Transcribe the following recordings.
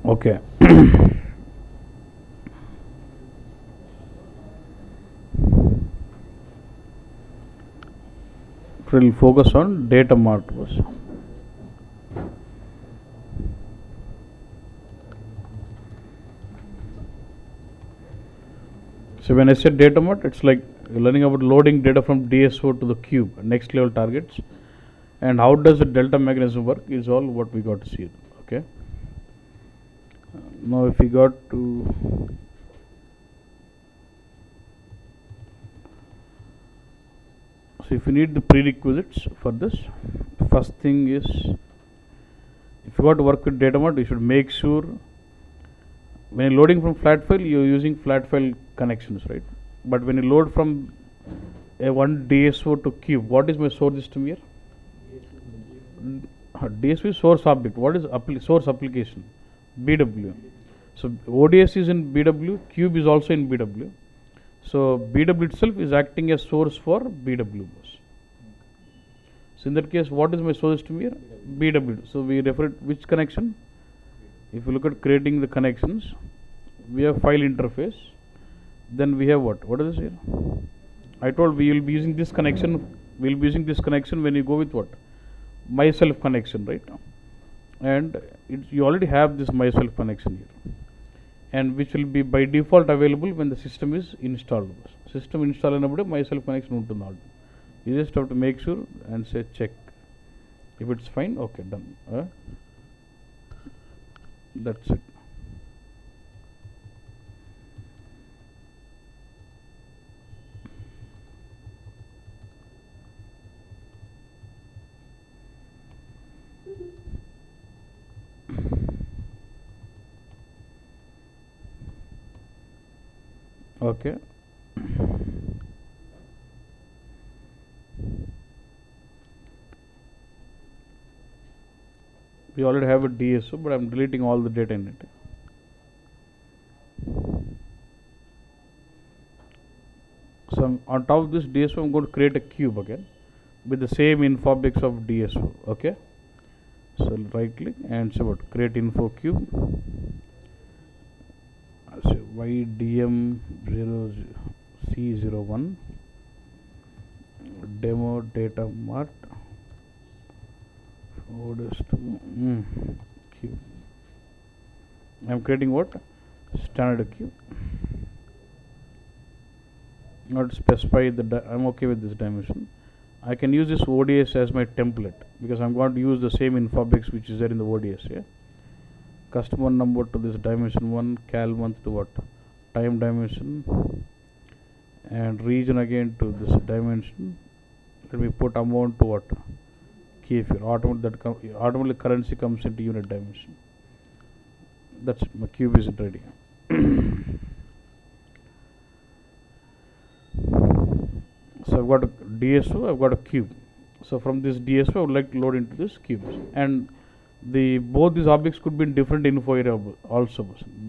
Okay. We'll focus on data mart first. So when I said data mart, it's like learning about loading data from DSO to the cube, next level targets, and how does the delta mechanism work is all what we got to see. Okay. Now if we got to so if you need the prerequisites for this, first thing is if you got to work with data mart, you should make sure when you're loading from flat file, you're using flat file connections, right? But when you load from a one DSO to cube, what is my source system here? DSO is source object. What is source application? BW. So ODS is in BW, cube is also in BW. So BW itself is acting as source for BW bus. So in that case, what is my source system here? BW. So we refer to which connection? If you look at creating the connections, we have file interface. Then we have what? What is this here? I told we will be using this connection. We will be using this connection when you go with what? Myself connection, right? And you already have this myself connection here, and which will be by default available when the system is installed. System install anabade myself connection untundi. You just have to make sure and say check. If it's fine, okay, done. That's it. Okay. We already have a DSO, but I'm deleting all the data in it. So on top of this DSO, I'm going to create a cube again with the same info objects of DSO. Okay. So right click and say what? Create info cube. I'll say ydm0c01 demo data mart orders to cube. I'm creating what? Standard cube. Not specify the I'm okay with this dimension. I can use this ODS as my template because I'm going to use the same info objects which is there in the ODS. Yeah. Customer number to this dimension 1, cal month to what? Time dimension, and region again to this dimension. Let me put amount to what? Key field. Automatically currency comes into unit dimension. That's it. My cube is ready. So I've got a DSO, I've got a cube. So from this DSO, I would like to load into this cube. And both these objects could be in different info area also.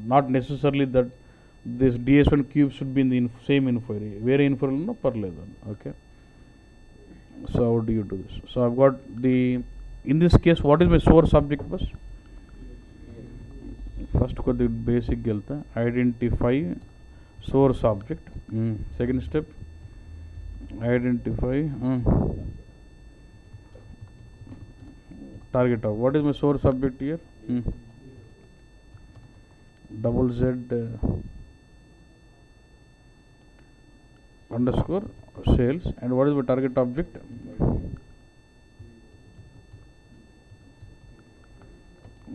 Not necessarily that this DSO and cube should be in the same info area. Where info no parleda. Okay. So how do you do this? So I've got in this case, what is my source object bus? First got the basic gelta. Identify source object. Second step. Identify target of what is my source object here? Double Z underscore sales, and what is my target object?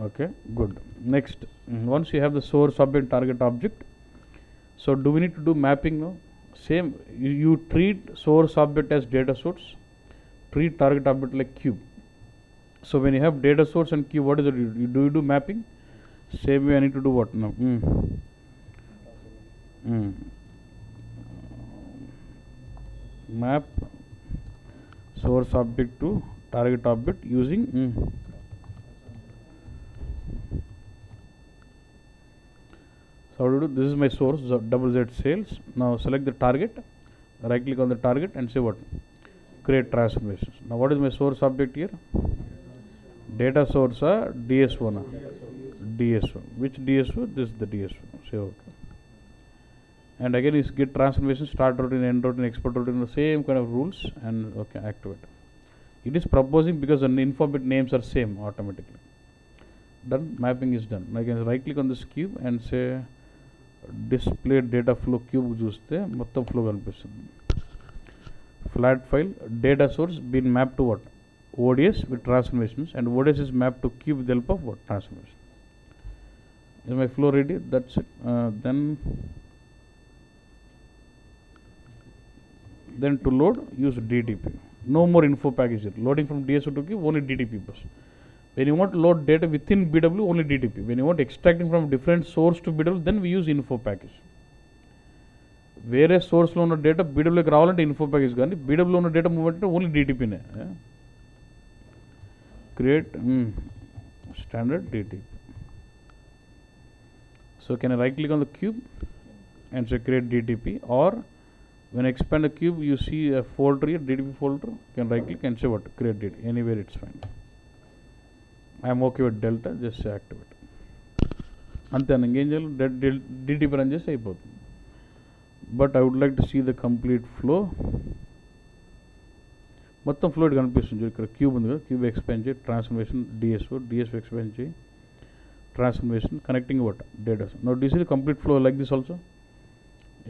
Okay, good. Next, once you have the source object, target object, so do we need to do mapping now? Same, you treat source object as data source, treat target object like cube. So when you have data source and cube, what is it? Do you do mapping? Same way I need to do what now? Map source object to target object using so how to do this is my source double Z sales. Now select the target, right click on the target and say what? Create transformations. Now what is my source object here? Data source DSO na DSO. Which DSO? This is the DSO. Say okay. And again is get transformation, start routine, end routine, export routine, the same kind of rules, and okay, activate. It is proposing because the info bit names are same automatically. Done. Mapping is done. I can right click on this cube and say display data flow cube చూస్తే మొత్తం flow కనిపిస్తుంది. Flat file data source been mapped to what? ODS with transformations, and ODS is mapped to cube with the help of what? Transformation. Is my flow ready? That's it. Then to load, use DTP. No more info package here. Loading from DSO to cube, only DTP bus. When you want to load data within BW, only DTP. When you want extracting from different source to BW, then we use info package. వేరే సోర్స్లో ఉన్న data బీడబ్ల్యూకి రావాలంటే info package, కానీ బీడబ్ల్యూలో ఉన్న data move అంటే only డీటీపీనే. Create standard DTP. So can I right click on the cube and say create DTP, or when I expand the cube you see a folder here, DTP folder, you can right click and say what? Create DTP. Anywhere it's fine. I am okay with delta, just say activate. అంతే అన్న, ఇంకేం చేయాలి? DTP run చేసి అయిపోతుంది. But I would like to see the complete flow. మొత్తం flow ఇటు కనిపిస్తుంది. ఇక్కడ క్యూబ్ ఉంది కదా, క్యూబ్ ఎక్స్పాండ్ చేయి, ట్రాన్స్ఫర్మేషన్ DSO ఎక్స్పాండ్ చేయి, transformation, connecting what? Data. Now do you see the complete flow like this also?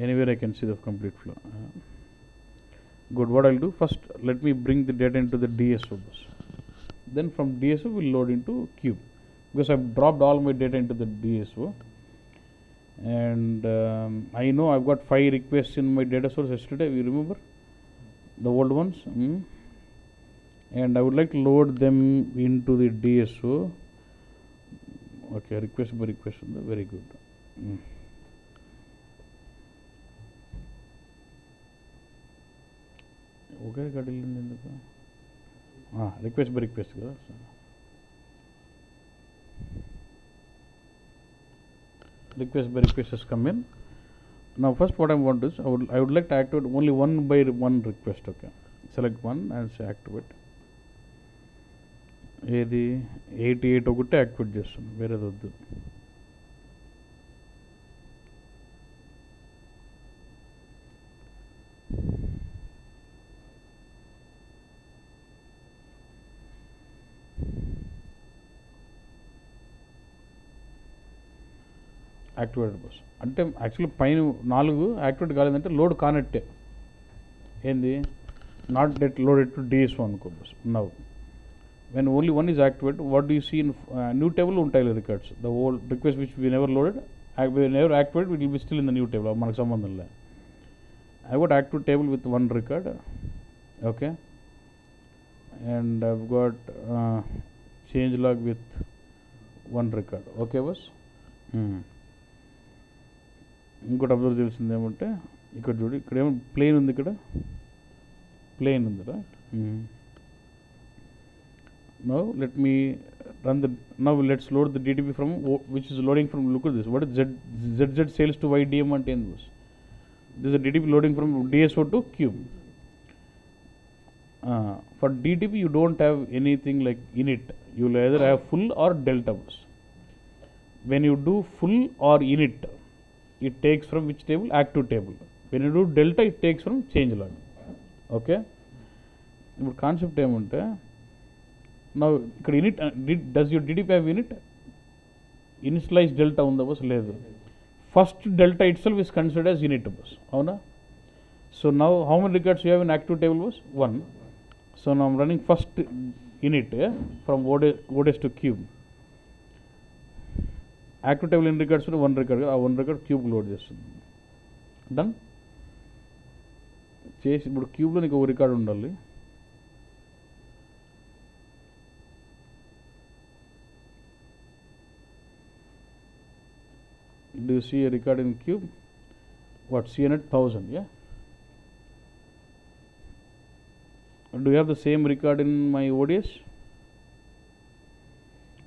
Anywhere I can see the complete flow. Good. What I'll do first, let me bring the data into the DSO bus. Then from DSO we'll load into cube, because I've dropped all my data into the DSO, and I know I've got 5 requests in my data source yesterday. You remember the old ones? And I would like to load them into the DSO. Okay, request by request, very good. Okay, request by request. Request by request has come in. Now first what I want is, I would like to activate only one by one request. Okay, select one and say activate. ఏది 88 ఒకటే activate చేస్తాను, వేరేది వద్దు. Activated bus అంటే actually పైన 4 activate కాలేదంటే load కానట్టే. ఏంది? Not debt loaded to DSO అనుకో bus. Now when only one is activated, what do you see in new table ఉంటాయి records? The old request which we never loaded, we never activated, it will be still in the new table. మనకు సంబంధం లే. I got active table with one record, okay, and I've got change log with one record. Okay boss. ఇంకోటి observe చేయాల్సింది ఏమంటే, ఇక్కడ చూడు, ఇక్కడ ఏమో ప్లేన్ ఉంది, ఇక్కడ ప్లేన్ ఉంది, right? Now let me run the, now let's load the DTP from which is loading from, look at this, what is ZZ sales to YDM and 10 was. This is a DTP loading from DSO to cube. For DTP you don't have anything like init, you will either have full or delta bus. When you do full or init, it takes from which table? Active table. When you do delta, it takes from change log. Okay, ఇప్పుడు concept ఏమంటే, now ఇక్కడ init, does your DTP have init? Initialize delta ఉందా bus? లేదు. First delta itself is considered as init bus, అవునా? So now how many records you have in active table bus? 1. So now I'm running first init from ODS to cube. Active table in records 1 record, ఆ 1 record cube load చేస్తుంది. Done చేసి ఇప్పుడు క్యూబ్లో నీకు ఒక record ఉండాలి. Do you see a record in cube? What? CNet 1000, yeah? Do you have the same record in my ODS?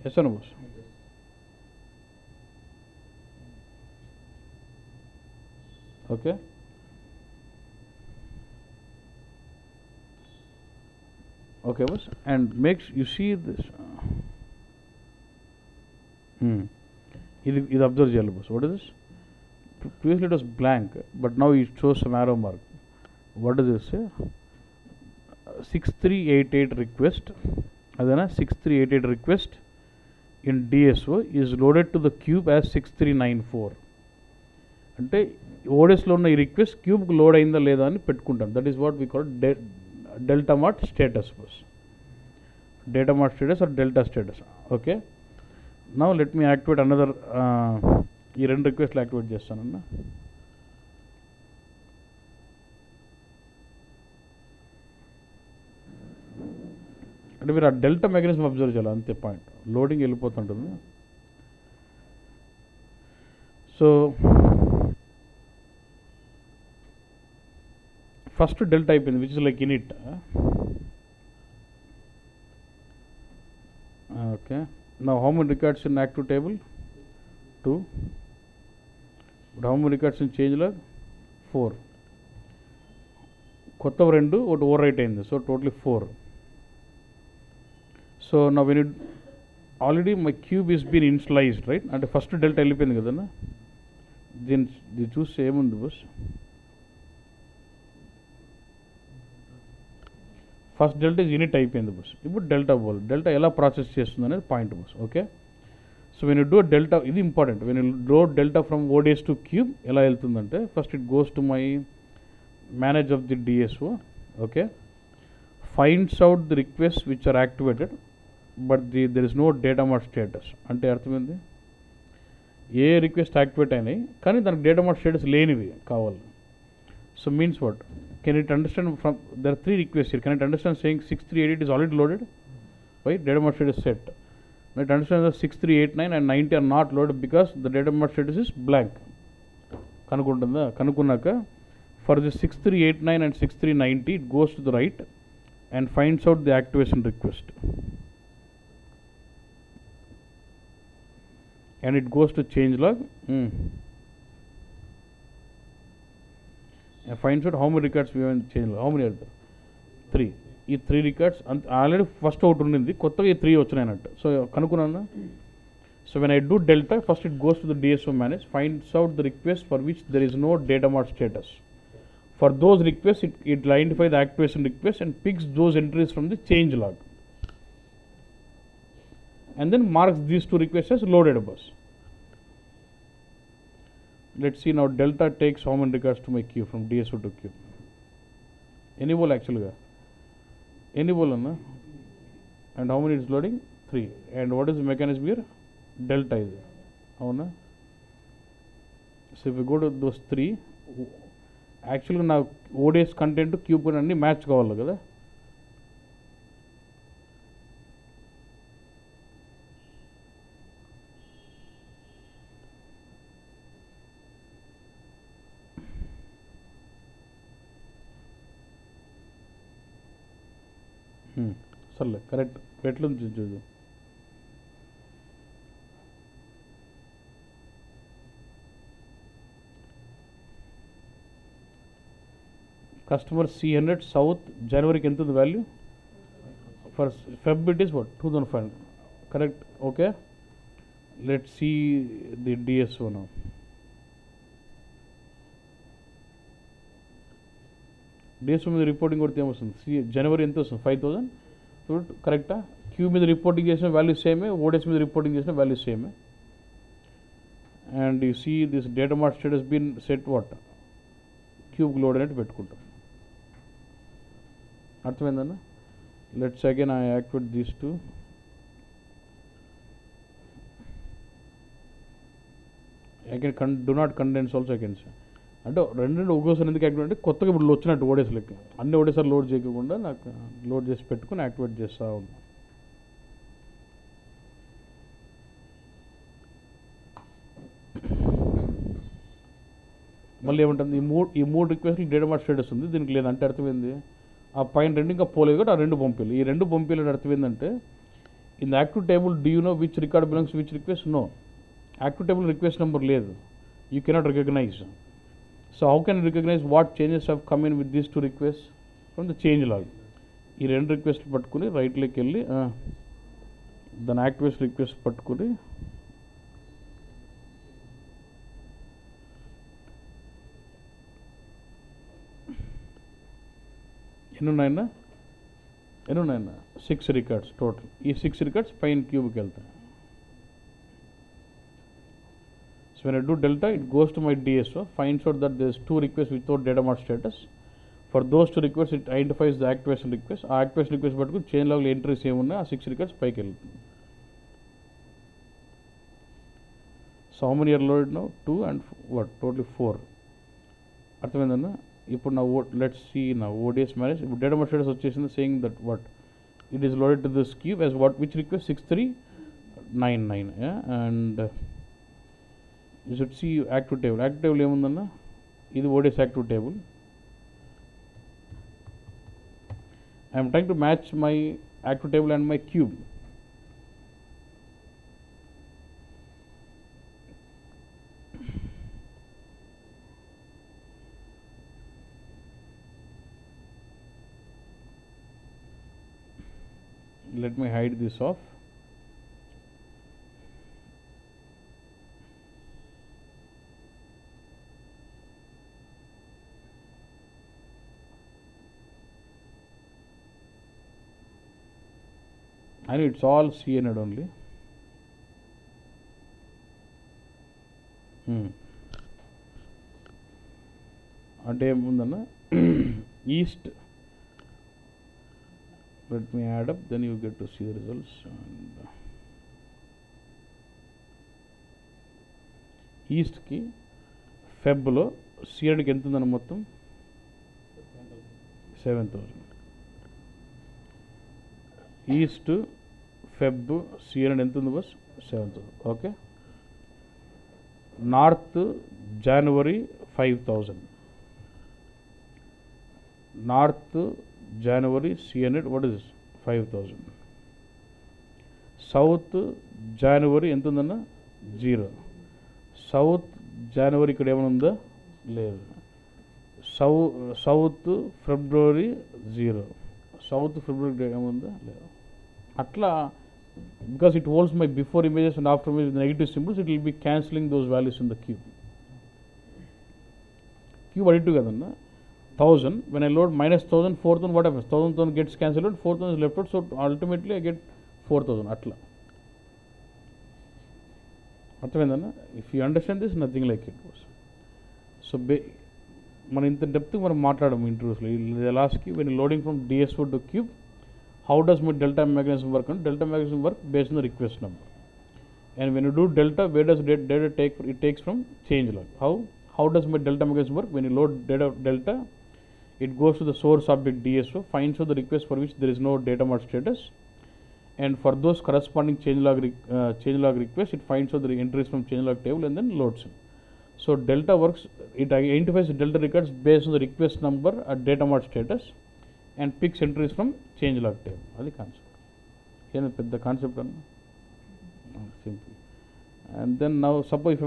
Yes or no, boss? Okay. Okay, boss. And makes you see this. ఇది observe చేయాలి boss. What is this? Previously it was blank, but now it shows some arrow mark. What does this say? 6388 request, adana 6388 request in DSO is loaded to the cube as 6394. అంటే ఓడెస్లో ఉన్న ఈ request క్యూబ్కి load అయిందా లేదా అని పెట్టుకుంటాం. That is what we call delta mart status bus. Data mart status R delta status. Okay, now let me activate another. ఈ రెండు రిక్వెస్ట్లు యాక్టివేట్ చేస్తానన్నా. అంటే మీరు ఆ డెల్టా మెకానిజం అబ్జర్వ్ చేయాలి, అంతే పాయింట్. లోడింగ్ వెళ్ళిపోతుంటుంది. సో ఫస్ట్ డెల్టా అయిపోయింది, which is like init. Okay, నా how many records in active table? 2. But how many records in change log? 4. కొత్త 2, ఒకటి ఓవర్ రైట్ అయింది. So totally 4. సో నా when it already my cube is been initialized, right? అంటే first delta వెళ్ళిపోయింది కదన్నా. దీన్ని చూస్తే ఏముంది బస్? ఫస్ట్ డెల్టా ఇస్ యూనిట్ అయిపోయింది బస్. ఇప్పుడు డెల్టా పోవాలి. డెల్టా ఎలా ప్రాసెస్ చేస్తుంది అనేది పాయింట్ బస్. Okay, so when you do delta, ఇది important. When you do delta from ODS to cube ఎలా వెళ్తుందంటే, first it goes to my manage of the DSO. Okay, finds out the request which are activated but there is no data mart status. అంటే అర్థమైంది, ఏ request activate అయినాయి కానీ దానికి data mart status లేనివి కావాలి. So means what? Can it understand from there are 3 request here. Can it understand saying 6388 is already loaded? Why? Data mart status set. It understands that 6389 and 90 are not loaded because the data mart status is blank. కనుక్కుంటుందా? కనుక్కున్నాక for the 6389 and 6390 it goes to the right and finds out the activation request. And it goes to change log. And finds out how many records we have in change log. How many are there? 3. ఈ 3 records already first ఒకటి ఉండింది, కొత్తగా ఈ 3 వచ్చినాయి అన్నట్టు. So కనుక్కున్నాను. So when I do delta, first it goes to the DSO manage, finds out the request for which there is no data mart status. For those request it identify the activation request and picks those entries from the change log and then marks these 2 requests as loaded bus. Let's see now delta takes how many records to my queue from DSO to queue. Enable actually ga enable anna, and how many is loading? 3. And what is the mechanism here? Delta is avuna. So if we go to those 3, actually now ODS content to queue anni match kavala kada. సర్లే, correct ఎట్లుంది చూద్దాం. Customer C100 south జనవరికి ఎంత ఉంది value? For Feb it is what 2500. Correct. Okay, let see the DSO now. DSO మీద reporting కొడితే ఏమొస్తుంది? జనవరి ఎంత వస్తుంది? 5000. కరెక్టా? క్యూ మీద రిపోర్టింగ్ చేసిన వాల్యూ సేమే, ఓడిఎస్ మీద రిపోర్టింగ్ చేసిన వాల్యూ సేమే. And you see this data mart status been set what? Cube load అనేది పెట్టుకుంటాం. అర్థమైందన్న? Let's again I activate these 2. I can do not condense also I can say. అంటే రెండు ఒక్కోసారి ఎందుకు యాక్టివేట్ అంటే కొత్తగా ఇప్పుడు వచ్చినట్టు ఓడేస్ లెక్క అన్ని ఒకటేసారి లోడ్ చేయకుండా నాకు లోడ్ చేసి పెట్టుకుని యాక్టివేట్ చేస్తూ ఉన్నా. మళ్ళీ ఏమంటుంది? ఈ మూడు రిక్వెస్ట్లు డేటా మార్ట్ స్టేటస్ ఉంది, దీనికి లేదంటే అర్థమైంది ఆ పైన 2 ఇంకా పోలేదు కాబట్టి ఆ 2 పంపిలు. ఈ 2 పంపిలు అర్థమైందంటే in the active table do you know which record belongs which request? No. Active table request number లేదు, you cannot recognise. So how can you recognize what changes have come in with these 2 requests? From the change log. ఈ 2 రిక్వెస్ట్లు పట్టుకుని రైట్లోకి వెళ్ళి దాని activation request పట్టుకుని ఎన్ని ఉన్నాయన్నా 6 records total. ఈ 6 records పైన క్యూబ్కి వెళ్తాయి. So when I do delta, it goes to my DSO, finds out that there is 2 requests without data mart status. For those 2 requests, it identifies the activation request. ఆ activation request పట్టుకుని change లాగ్లో entries ఏమున్నాయి, ఆ 6 records పైకి వెళ్తుంది. So how many are loaded now? 2 and what? Totally 4. అర్థమైందన్నా? ఇప్పుడు నా లెట్స్ సీ నా ఓడిఎస్ మేనేజ్. ఇప్పుడు డేటా మట్ స్టేటస్ వచ్చేసింది saying that what it is loaded to this cube as what which request 6399. And you should see active table. Active table ఏముందన్నా? ఇది ODS active table. I'm trying to match my active table and my cube. Let me hide this off. I know it's all CNED only. అంటే ఏముందన్నా east. Let me add up, then you get to see the results. And east కి ఫెబ్లో సిఎడ్కి ఎంత ఉందన్న మొత్తం 7000. East Feb సిఎడ్ ఎంత ఉంది bus? 7000. Okay. North January 5000. North January CNET, what is this? 5000. South January ఎంత ఉందన్నా? 0. South జనవరి ఇక్కడ ఏమైనా ఉందా? లేదు. సౌత్ ఫిబ్రవరి 0. సౌత్ ఫిబ్రవరి ఏముందా? లేదు. అట్లా because it holds my before images and after image negative symbols, it will B cancelling those values in the cube. Cube additive కదన్నా. 1000, when I load -1000, 4000, what happens? 1000 gets cancelled out, 4000 is left out, so ultimately I get 4000. అట్లా అర్థమైందన్నా? If you understand this, nothing like it was. So మనం ఇంత depth మనం మాట్లాడము ఇంటర్వ్యూస్లో. లాస్ట్కి when loading from DSO to cube, how does my delta mechanism work అంటే delta mechanism work based on the request number. And when you do delta, where does data take? It takes from change log. How does my delta mechanism work? When you load delta, it goes to the source object DSO, finds out the request for which there is no data mart status, and for those corresponding change log requests, it finds out the entries from change log table and then loads them. So delta works, it identifies the delta records based on the request number at data mart status and picks entries from change log table. That's the concept. Here is the concept. Simple. And then now suppose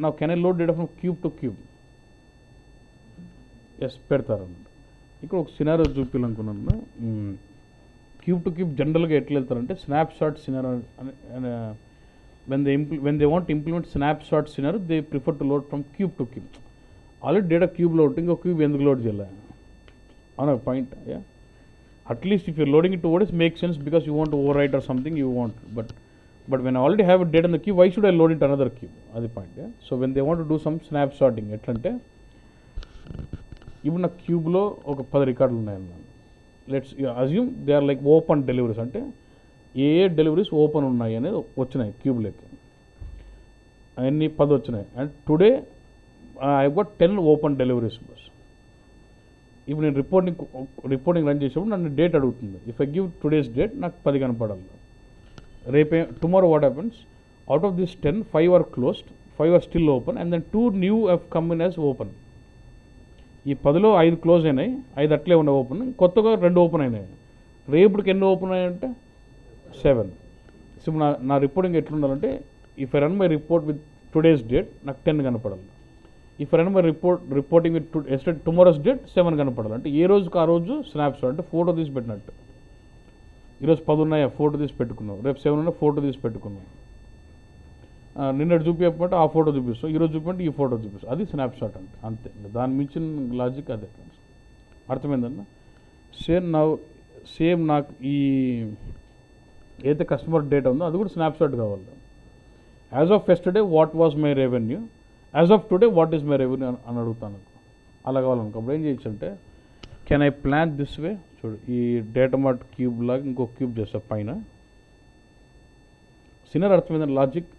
now can I load data from cube to cube? Yes, పెడతారు. ఇక్కడ ఒక scenario చూపించాలనుకున్నాను. Cube to cube జనరల్గా ఎట్లా వెళ్తారంటే snapshot scenario when they want to implement snapshot scenario, they prefer to load from cube to cube. Already data cube load, ఇంకో cube ఎందుకు load చేయాలి అన్న point. At least if you're loading it to ODS, makes sense because you want to overwrite or something you want. But when I already have a data in the queue, why should I load it to another queue? That's the point. So when they want to do some snapshotting, etlante ఇప్పుడు నా క్యూబ్లో ఒక 10 రికార్డులు ఉన్నాయన్న. Let's assume they are like open deliveries. అంటే ఏ deliveries open ఉన్నాయి అనేది వచ్చినాయి క్యూబ్లోకి. అన్ని 10 వచ్చినాయి. And today I got 10 open deliveries బస్. ఇప్పుడు నేను రిపోర్టింగ్ రన్ చేసేప్పుడు నన్ను డేట్ అడుగుతుంది. If I give today's date నాకు 10 కనపడాలి. రేపే tomorrow what happens? Out of this 10, 5 are closed, 5 are still open, and then 2 new have come in as open. ఈ 10లో 5 క్లోజ్ అయినాయి, 5 అట్లే ఉన్నాయి ఓపెన్, కొత్తగా 2 ఓపెన్ అయినాయి. రేపటికి ఎన్ని ఓపెన్ అయ్యాయంటే 7. సో నా రిపోర్టింగ్ ఎట్లుండాలంటే if I run my report with today's date నాకు 10 కనపడాలి. If I run my reporting with tomorrow's date 7 కనపడాలి. అంటే ఏ రోజుకి ఆ రోజు స్నాప్షాట్, అంటే ఫోటో తీసి పెట్టినట్టు. ఈరోజు 10 ఉన్నాయా, ఫోటో తీసి పెట్టుకున్నాం. రేపు 7 ఉన్నా ఫోటో తీసి పెట్టుకున్నాం. నిన్నటి చూపించమంటే ఆ ఫోటో చూపిస్తాం, ఈరోజు చూపించమంటే ఈ ఫోటో చూపిస్తాం. అది స్నాప్షాట్ అంటే అంతే. దాని మించిన లాజిక్ అదే. అర్థమైందన్న? సేమ్ నాకు ఈ ఏదైతే కస్టమర్ డేటా ఉందో అది కూడా స్నాప్షాట్ కావాలి. As of yesterday what was my revenue, as of today what is my revenue అని అడుగుతాను. అలా కావాలనుకో అప్పుడు ఏం చేయొచ్చు అంటే can I plan this way. చూడు ఈ డేటా మార్ట్ క్యూబ్ లాగా ఇంకో క్యూబ్ చేస్తా పైన. సినర్ అర్థమైన లాజిక్,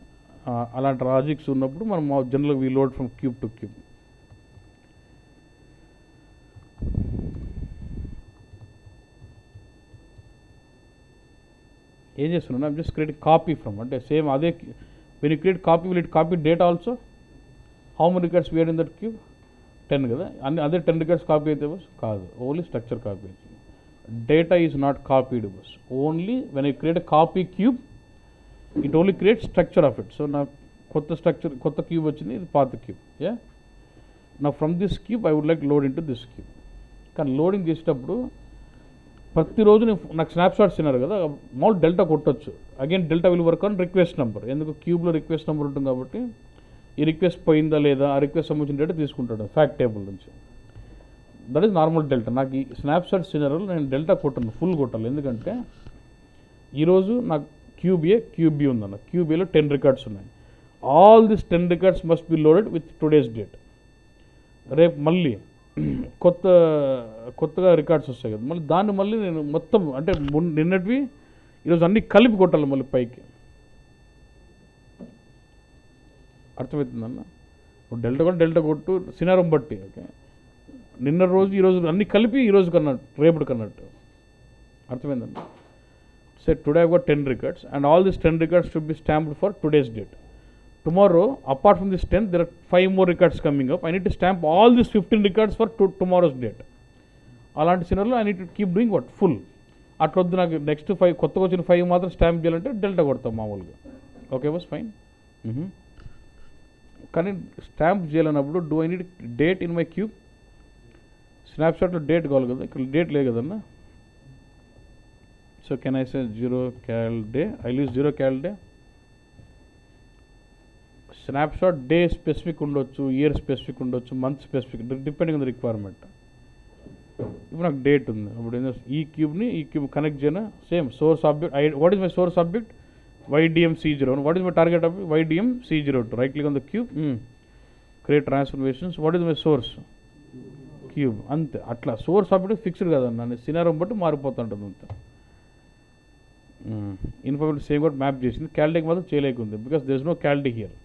అలాంటి లాజిక్స్ ఉన్నప్పుడు మనం జనరల్గా we load from cube to cube. ఏం చేస్తున్నాను, I'm just create copy from, అంటే సేమ్ అదే when you create copy will it copy data also. How many records were in that cube? 10 కదా. అదే 10 రికార్డ్స్ కాపీ అయితే బస్ కాదు, ఓన్లీ స్ట్రక్చర్ కాపీ అవుతుంది. డేటా ఈజ్ నాట్ కాపీడ్ బస్, only when you create copy cube it only create structure of it. So నాకు కొత్త structure, కొత్త క్యూబ్ వచ్చింది, ఇది పాత క్యూబ్. యా, నా from this cube I would like load into this cube. కానీ లోడింగ్ చేసేటప్పుడు ప్రతిరోజు నాకు స్నాప్షాట్స్ తిన్నారు కదా, మామూలు డెల్టా కొట్టొచ్చు. Again delta will work on request number, ఎందుకు క్యూబ్లో రిక్వెస్ట్ నెంబర్ ఉంటుంది కాబట్టి ఈ రిక్వెస్ట్ పోయిందా లేదా, ఆ రిక్వెస్ట్ సంబంధించిన డేటా తీసుకుంటాడు ఫ్యాక్ట్ టేబుల్ నుంచి. That is normal delta. నాకు ఈ స్నాప్షాట్స్ తిన్నారు, నేను డెల్టా కొట్టను, ఫుల్ కొట్టాలి. ఎందుకంటే ఈరోజు నాకు క్యూబ్ ఏ క్యూబ్ బి ఉందన్న, క్యూబ్ ఏలో 10 రికార్డ్స్ ఉన్నాయి. All this 10 records must be loaded with today's date. రేపు మళ్ళీ కొత్తగా రికార్డ్స్ వస్తాయి కదా, మళ్ళీ నేను మొత్తం అంటే నిన్నటివి ఈరోజు అన్నీ కలిపి కొట్టాలి మళ్ళీ పైకి. అర్థమవుతుందన్న? డెల్టా కూడా డెల్టా కొట్టు సినారం బట్టి. ఓకే, నిన్న రోజు ఈరోజు అన్నీ కలిపి ఈరోజు కన్నట్టు, రేపటి కన్నట్టు. అర్థమైందన్న? Set today I got 10 records and all these 10 records should be stamped for today's date. Tomorrow, apart from this 10, there are 5 more records coming up. I need to stamp all these 15 records for tomorrow's date. అలాంటి సినారియోలో I need to keep doing what full. అట్లా వద్దు, నాకు next 5 కొత్తగా వచ్చిన 5 మాత్రం stamp చేయాలంటే delta కొడతాం మామూలుగా. ఓకే బస్ ఫైన్. కానీ స్టాంప్ చేయాలన్నప్పుడు do I need date in my cube? స్నాప్షాట్లో డేట్ కావాలి కదా, ఇక్కడ డేట్ లేదు కదన్నా. So can I say 0 cal day? I use 0 cal day. Snapshot day specific ఉండొచ్చు, ఇయర్ స్పెసిఫిక్ ఉండొచ్చు, month specific, depending on the requirement. ఇప్పుడు నాకు డేట్ ఉంది, అప్పుడు ఈ క్యూబ్ని ఈ క్యూబ్ కనెక్ట్ చేయను. Same source object, what is my source object? YDMC01. What is my target object? YDMC02. Right click on the cube, create transformations. What is my source? Cube. అంతే. అట్లా సోర్స్ ఆబ్జెక్ట్ ఫిక్స్డ్ కదన్నా, సినారం బట్టి మారిపోతుంటుంది అంతే. Information same కూడా map చేసింది, క్యాల్డేకి మాత్రం చేయలేకుంది because there is no calday here.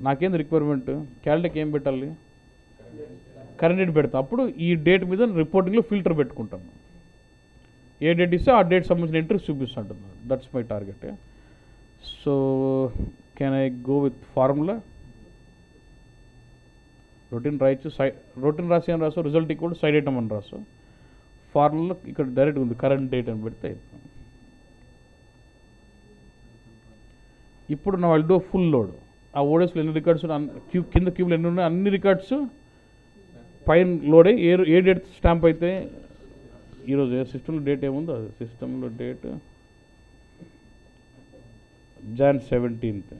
నాకేంది రిక్వైర్మెంట్? క్యాల్డేకి ఏం పెట్టాలి? కరెంట్ డేట్ పెడతా. అప్పుడు ఈ డేట్ మీద రిపోర్టింగ్లో ఫిల్టర్ పెట్టుకుంటాను. ఏ డేట్ ఇస్తే ఆ డేట్ సంబంధించిన ఎంట్రీస్ చూపిస్తుంటుంది. That's my target. So can I go with formula? Routine రాయొచ్చు, రొటీన్ రాసి అని రాసు, రిజల్ట్ ఈక్వల్ సైడ్ ఐటమ్ అని రాసు. ఫార్ములా ఇక్కడ డైరెక్ట్ ఉంది, కరెంట్ డేట్ అని పెడితే అయిపోతుంది. ఇప్పుడు నా వాళ్ళు డూ ఫుల్ లోడ్. ఆ ఓడెస్లో ఎన్ని రికార్డ్స్ క్యూబ్, కింద క్యూబ్లో ఎన్ని ఉన్నాయి అన్ని రికార్డ్స్ పైన లోడ్ అయ్యి ఏ డేట్ స్టాంప్ అయితే ఈరోజు సిస్టంలో డేట్ ఏముందో అది సిస్టంలో డేట్ Jan 17th.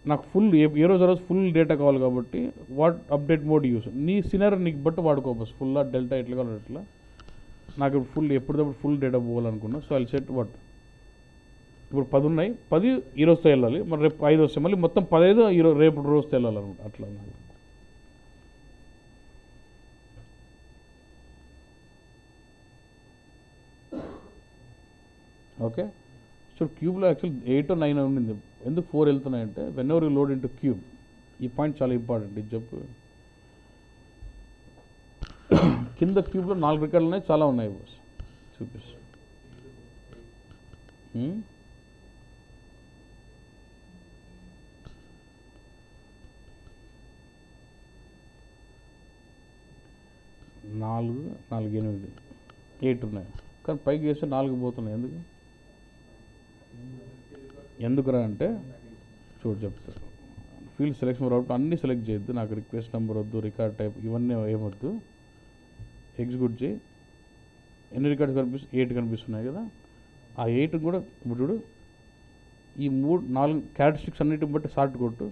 నాకు ఫుల్ ఏ రోజు ఆ రోజు ఫుల్ డేటా కావాలి కాబట్టి వాట్ అప్డేట్ మోడ్ యూస్ నీ సినారియో నీకు బట్టి వాడుకో బస్. ఫుల్ డెల్టా ఎట్లా కావాలి ఎట్లా. నాకు ఇప్పుడు ఫుల్ ఎప్పటికప్పుడు ఫుల్ డేటా పోవాలనుకున్నా. సో ఐ సెట్ వాట్, ఇప్పుడు 10 ఉన్నాయి, 10 ఈ రోజుతో వెళ్ళాలి, మరి రేపు 5 వస్తాయి, మళ్ళీ మొత్తం 15 రేపు రోజుతో వెళ్ళాలన్నమాట. అట్లా ఓకే. సో క్యూబ్లో యాక్చువల్ 8 or 9 ఉండింది. ఎందుకు 4 వెళ్తున్నాయంటే whenever you load into cube, ఈ పాయింట్ చాలా ఇంపార్టెంట్. ఇది చెప్పు. కింద క్యూబ్లో 4 రికార్డులు ఉన్నాయి, చాలా ఉన్నాయి బాస్, చూపిస్తా. నాలుగు 8 8 ఉన్నాయి, కానీ పైకి వేస్తే 4 పోతున్నాయి. ఎందుకురా అంటే చూడు చెప్తారు. ఫీల్డ్ సెలెక్షన్ రావడం అన్నీ సెలెక్ట్ చేయొద్దు. నాకు రిక్వెస్ట్ నెంబర్ వద్దు, రికార్డ్ టైప్ ఇవన్నీ ఏమొద్దు. ఎగ్జిక్యూట్ చేయి. ఎన్ని రికార్డ్స్ 8 కనిపిస్తున్నాయి కదా, ఆ 8 కూడా ఇప్పుడు చూడు, ఈ 4 క్యారెక్టరిస్టిక్స్ అన్నిటిని బట్టి సార్ట్ కొట్టు.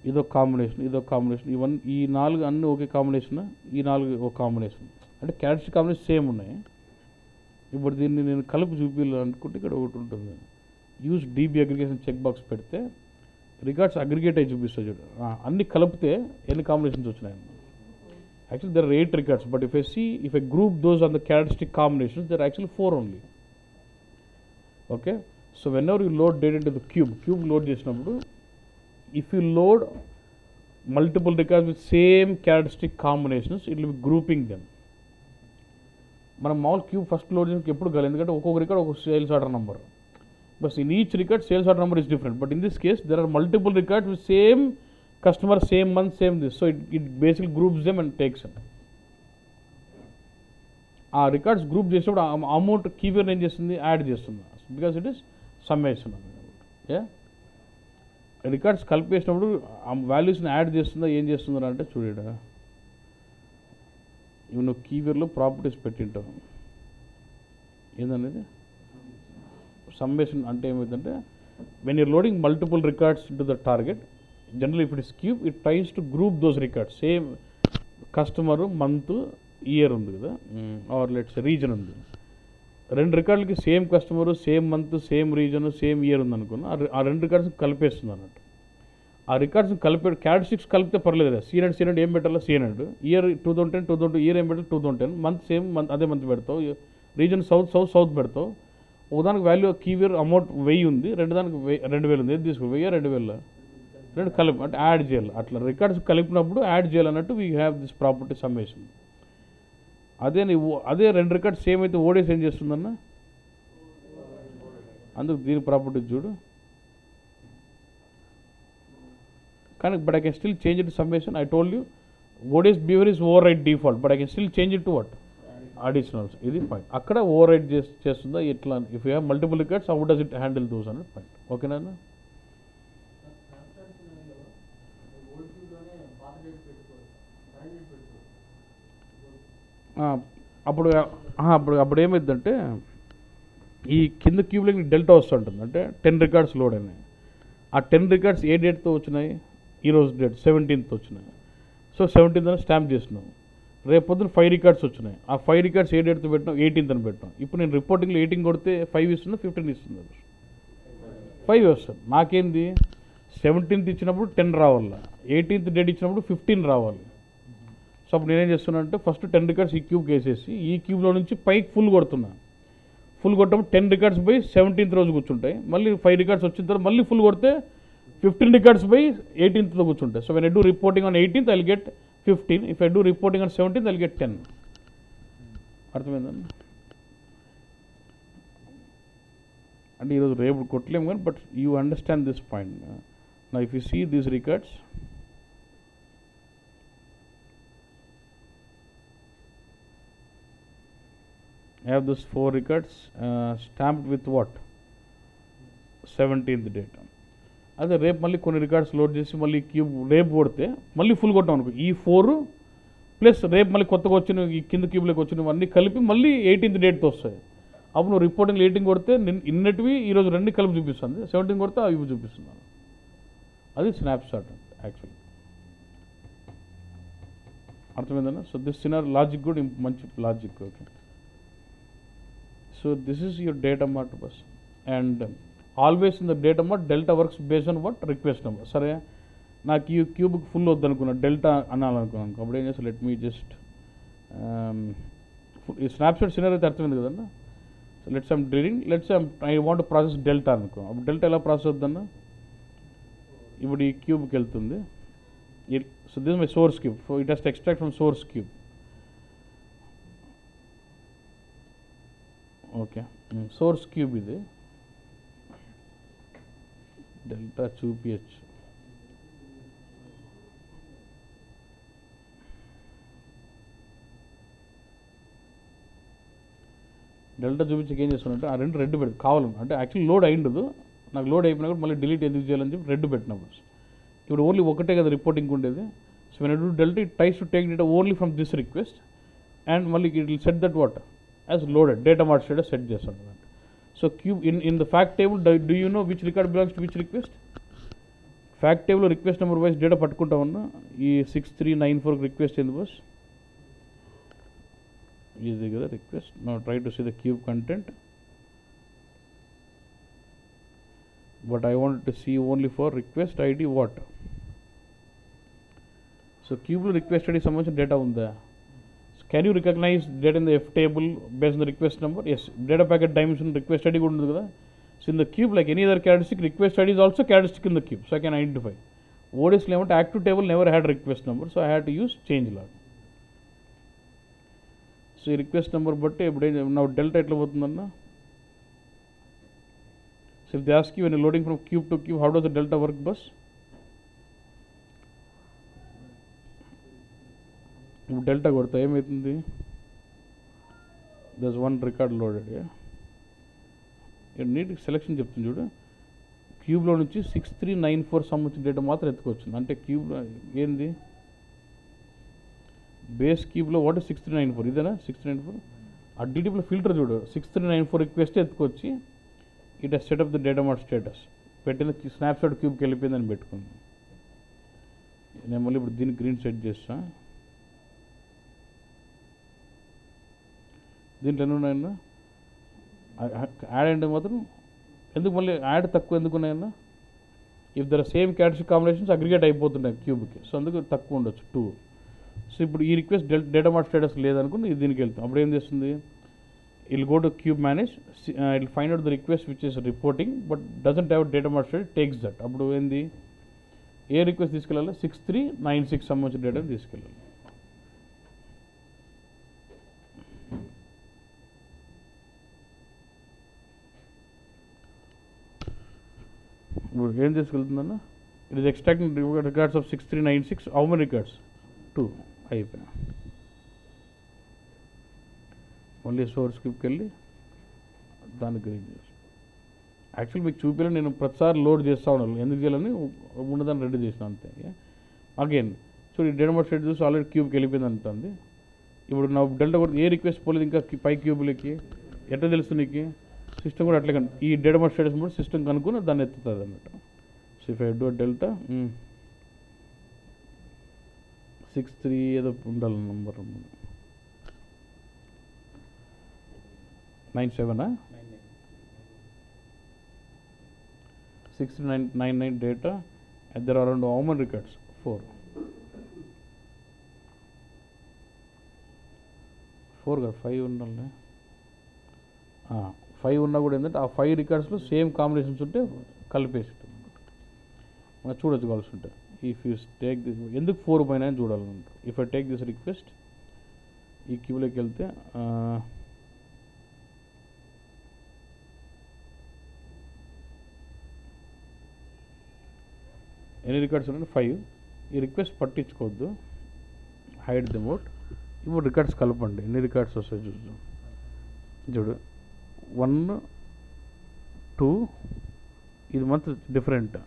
ఇదొక కాంబినేషన్, ఇదొక కాంబినేషన్, ఇవన్నీ ఈ 4 అన్నీ ఒకే కాంబినేషన్, ఈ 4 ఒక కాంబినేషన్. అంటే క్యారెక్టరిస్టిక్ కాంబినేషన్ సేమ్ ఉన్నాయి. ఇప్పుడు దీన్ని నేను కలిపి చూపించాలనుకుంటే ఇక్కడ ఒకటి ఉంటుంది, use DB aggregation check box పెడితే రికార్డ్స్ అగ్రిగేట్ అయి చూపిస్తుంది చూడు. అన్ని కలిపితే ఎన్ని కాంబినేషన్స్ వచ్చినాయి. Actually there are 8 records, but if I group those on the characteristic combinations there actually 4 only. Okay, so whenever you load date into the cube load చేసినప్పుడు if you load multiple records with same characteristic combinations it will be grouping them. మనం మామూలు cube first load చేయడానికి ఎప్పుడు కాదు, ఎందుకంటే ఒక్కొక్క record ఒక sales order number. But in each record sales order number is different, but in this case there are multiple records with same customer, same month, same this, so it basically groups them and takes them. ఆ records group చేసినప్పుడు amount keyword ఏం చేస్తుంది, add చేస్తుంది, because it is summation. Records కలిపేసినప్పుడు ఆ వాల్యూస్ని add చేస్తుందా ఏం చేస్తుందా అంటే చూడ, ఇవి నువ్వు కీవర్డ్లో ప్రాపర్టీస్ పెట్టింటావు ఏందనేది సమ్మేషన్ అంటే ఏమైందంటే when your loading multiple records to the target, general if it is cube it tries to group those records, same customer, month, year ఉంది కదా, ఆర్ లెట్స్ రీజన్ ఉంది. 2 రికార్డులకి same customer, same month, same region, same year ఉంది అనుకున్నా, ఆ 2 records కలిపేస్తుంది అన్నట్టు. ఆ records కలిపే క్యారెక్టరిస్టిక్స్ కలిపితే పర్లేదు కదా, C100 ఏం పెట్టాలో C100, ఇయర్ 2010, 2020 ఇయర్ ఏం పెట్టాలి 2010, మంత్ సేమ్ మంత్ అదే మంత్ పెడతావు, రీజన్ సౌత్ పెడతావు. ఒకదానికి వాల్యూ కీవేర్ అమౌంట్ 1000 ఉంది, రెండుదానికి 2000 ఉంది, ఏది తీసుకో 1000 2000 రెండు కలిపి అంటే యాడ్ చేయాలి. అట్లా రికార్డ్స్ కలిపినప్పుడు యాడ్ చేయాలన్నట్టు we have this property summation. అదే 2 రికార్డ్స్ సేమ్ అయితే ఓడేసి ఏం చేస్తుందన్న, అందుకు దీని ప్రాపర్టీ చూడు. కానీ but I can still change it to summation. I told you ODS behaviour is overwrite default, but I can still change it to what additionals. ఇది point. అక్కడ overwrite చేస్తుందా ఎట్లా, if you have multiple records how does it handle those అనే point. ఓకేనా? అప్పుడు ఏమైందంటే ఈ కింద క్యూబ్లోకి డెల్టా వస్తుంటుంది, అంటే 10 రికార్డ్స్ లోడ్ అయినాయి. ఆ 10 రికార్డ్స్ ఏ డేట్తో వచ్చినాయి, ఈరోజు డేట్ 17th వచ్చినాయి. సో 17th అని స్టాంప్ చేసినాం. రేపు పొద్దున 5 రికార్డ్స్ వచ్చినాయి. ఆ 5 రికార్డ్స్ ఏ డేట్తో పెట్టినాం, 18th అని పెట్టాం. ఇప్పుడు నేను రిపోర్టింగ్లో 18 కొడితే 5 ఇస్తున్నా, 15 ఇస్తుంది, 5 వస్తుంది. నాకేంది 17th ఇచ్చినప్పుడు 10 రావాలి, 18th డేట్ ఇచ్చినప్పుడు 15 రావాలి. సో అప్పుడు నేనేం చేస్తున్నా అంటే ఫస్ట్ 10 రికార్డ్స్ ఈ క్యూబ్కి వేసేసి ఈ క్యూబ్లో నుంచి పైకి ఫుల్ కొడుతున్నా. ఫుల్ కొట్టప్పుడు 10 రికార్డ్స్ పోయి 17th రోజు కూర్చుంటాయి. మళ్ళీ 5 రికార్డ్స్ వచ్చిన తర్వాత మళ్ళీ ఫుల్ కొడితే 15 రికార్డ్స్ పోయి 18th కూర్చుంటాయి. So when I do reporting on 18th I will get 15. If I do reporting on 17th I will get 10. అర్థమైందండి? అంటే ఈరోజు రేపు కొట్టలేము కానీ but you understand this point. నా if you see these records, I have those 4 records stamped with what 17th date. అదే రేపు మళ్ళీ కొన్ని రికార్డ్స్ లోడ్ చేసి మళ్ళీ క్యూబ్ రేపు కొడితే మళ్ళీ ఫుల్ కొట్టాం అనుకో, ఈ 4 ప్లస్ రేపు మళ్ళీ కొత్తగా వచ్చిన ఈ కింద క్యూబ్లోకి వచ్చినవన్నీ కలిపి మళ్ళీ 18th డేట్తో వస్తాయి. అప్పుడు నువ్వు రిపోర్టింగ్ 18 కొడితే నిన్నటివి ఈరోజు 2 కలిపి చూపిస్తుంది, 17 కొడితే అవి చూపిస్తున్నాను. అది స్నాప్ షాట్ యాక్చువల్లీ. అర్థమైందన్నా? సో దిస్ సినార్ లాజిక్ కూడా మంచి logic. Okay, so this is your data mart bus, and always in the data mart delta works based on what request number. సరే నాకు ఈ క్యూబ్ ఫుల్ వద్దనుకున్నా, delta అనాలనుకున్నాను. అప్పుడు ఏం చేస్తా, లెట్ మీ జస్ట్ ఈ స్నాప్షాట్ సినారీ అయితే అర్థమైంది కదన్నా. So let's I'm dreading, let's I want process delta అనుకో. అప్పుడు డెల్టా ఎలా ప్రాసెస్ అవుద్దన్నా, ఇప్పుడు ఈ క్యూబ్కి వెళ్తుంది. So this my source cube, so it has to extract from source cube. Okay, source cube ఇది డెల్టా చూపించచ్చు. డెల్టా చూపించక ఏం చేస్తానంటే ఆ 2 రెడ్ పెడతాను కావాలని, అంటే యాక్చువల్లీ లోడ్ అయిండదు, నాకు లోడ్ అయిపోయినా కూడా మళ్ళీ డిలీట్ ఎందుకు చేయాలని చెప్పి రెడ్ పెట్టినప్పుడు. ఇప్పుడు ఓన్లీ ఒకటే కదా రిపోర్టింగ్ ఉండేది. So when I do delta it tries to take data only from this request and మళ్ళీ it will set that what as loaded, data mart status set చేస్తాను. So cube in the fact table, do you know which record belongs to which request? Fact table request number wise data పట్టుకుంటా ఉన్నా. ఈ 6394 request ఏంది boss? Easy కదా request. Now try to see the cube content, but I want to see only for request ID what. So క్యూబ్లో request ID సంబంధించిన data ఉందా? Can you recognize data in the F table based on the request number? Yes. Data packet dimension request ID కూడా ఉంది కదా. So in the cube like any other characteristic, request ID is also characteristic in the cube. So I can identify. ఓడిఎస్లో ఏమంటే active table never had request number, so I had to use change log. So ఈ request number బట్టి ఇప్పుడు నా delta ఎట్లా పోతుందన్న? So if they ask you when loading from cube to cube, how does the delta work boss? ఇప్పుడు delta కొడతా ఏమవుతుంది? Thus one record loaded. Neat selection చెప్తుంది చూడు. క్యూబ్లో నుంచి 6394 సంబంధించిన డేటా మాత్రం ఎత్తుకొచ్చింది. అంటే క్యూబ్లో ఏంది? బేస్ క్యూబ్లో వాట్ 6394 ఇదేనా 6394? ఆ డీటీపీలో ఫిల్టర్ చూడు, 6394 రిక్వెస్ట్ ఎత్తుకొచ్చి it has set up the data mart status పెట్టిన స్నాప్షాట్ క్యూబ్కి వెళ్ళిపోయిందని పెట్టుకుంది. నేను మళ్ళీ ఇప్పుడు దీన్ని గ్రీన్ సెట్ చేస్తా. దీంట్లో ఎన్ని ఉన్నాయన్నా? యాడ్ అంటే మాత్రం ఎందుకు మళ్ళీ యాడ్ తక్కువ ఎందుకు ఉన్నాయన్నా? If there same characteristic combinations aggregate అయిపోతున్నాయి క్యూబ్కి, సో అందుకు తక్కువ ఉండొచ్చు 2. సో ఇప్పుడు ఈ రిక్వెస్ట్ డేటా మార్ట్ స్టేటస్ లేదనుకుని ఇది దీనికి వెళ్తాం. అప్పుడు ఏం చేస్తుంది? I'll go to cube manage, I'll find out the request which is reporting but doesn't have data mart status, takes that. అప్పుడు ఏంది? ఏ రిక్వెస్ట్ తీసుకెళ్ళాలి? 6396 సంబంధించిన డేటాని తీసుకెళ్ళాలి. ఇప్పుడు ఏం తీసుకెళ్తుందన్న? It is extracting records of 6396. How many records? 2. అయిపోయా. మళ్ళీ సోర్స్ స్క్రిప్ట్కి వెళ్ళి దాన్ని గ్రీన్ చేసి యాక్చువల్ మీకు చూపించాలని నేను ప్రతిసారి లోడ్ చేస్తూ ఉన్నాను. ఎందుకు చేయాలని ఉన్నదాన్ని రెడీ చేసిన అంతే. అగైన్ సో ఈ డేటా మార్ట్ స్టేట్ చూసి ఆల్రెడీ క్యూబ్కి వెళ్ళిపోయింది అంటుంది. ఇప్పుడు నా డెల్టా కూడా ఏ రిక్వెస్ట్ పోలేదు ఇంకా పై క్యూబ్లకి ఎట్లా తెలుస్తుంది నీకు? సిస్టమ్ కూడా అట్లే ఈ డేటా మార్ట్ స్టేటస్ కూడా సిస్టమ్ కనుక్కుని దాన్ని ఎత్తుతుంది అన్నట్టు. So if I do delta 63 ఏదో ఉండాలి number 97 6999 data and there are around how many records? 4 కదా 5 ఉండాలి. 5 ఉన్నా కూడా ఏంటంటే ఆ 5 రికార్డ్స్లో సేమ్ కాంబినేషన్స్ ఉంటే కలిపేసి మనం చూడొచ్చు కావాల్సి ఉంటే. ఇఫ్ యూ టేక్ దిస్ ఎందుకు 4 పైన అని చూడాలంటారు. If I take this request ఈ క్యూలోకి వెళ్తే ఎన్ని రికార్డ్స్ ఉన్నాయి? 5. ఈ రిక్వెస్ట్ పట్టించుకోవద్దు, హైడ్ ది మోడ్. ఇప్పుడు రికార్డ్స్ కలపండి. ఎన్ని రికార్డ్స్ వస్తాయి చూద్దాం. చూడు 1 2 ఇది మంత్ డిఫరెంట్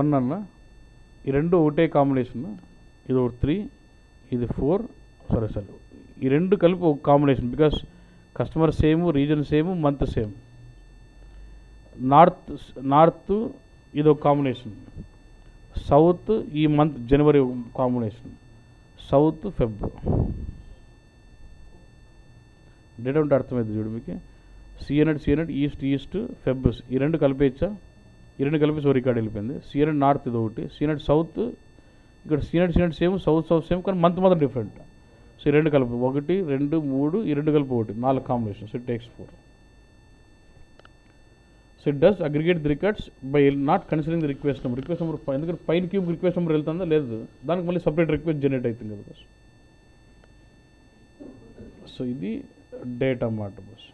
1 అన్న ఈ రెండు ఒకటే కాంబినేషన్. ఇది ఒక 3 ఇది 4 సరే ఈ రెండు కలిపి ఒక combination because customer same, region same, month same. North ఇది ఒక కాంబినేషన్, సౌత్ ఈ మంత్ జనవరి కాంబినేషన్, సౌత్ ఫెబ్. డేటా ఉంటే అర్థమైంది చూడు మీకు. సిఎన్ఎడ్ ఈస్ట్ ఫెబ్ ఈ రెండు కలిపేచ్చా? ఈ రెండు కలిపి సో రికార్డ్ వెళ్ళిపోయింది. సిఎన్ఎడ్ నార్త్ ఇది ఒకటి, సిఎన్ఎడ్ సౌత్ ఇక్కడ సిఎన్ఎడ్ సేమ్, సౌత్ సేమ్ కానీ మంత్ మాత్రం డిఫరెంట్. సో ఈ రెండు కలిపి 1 2 3 ఈ రెండు కలిపి 1 4 combination. So it takes 4. So it does aggregate the records by not considering the request number. ఎందుకంటే పైన క్యూబ్ రిక్వెస్ట్ నెంబర్ వెళ్తుందా లేదు, దానికి మళ్ళీ సపరేట్ రిక్వెస్ట్ జనరేట్ అవుతుంది కదా బస్. సో ఇది డేటా మాట బస్.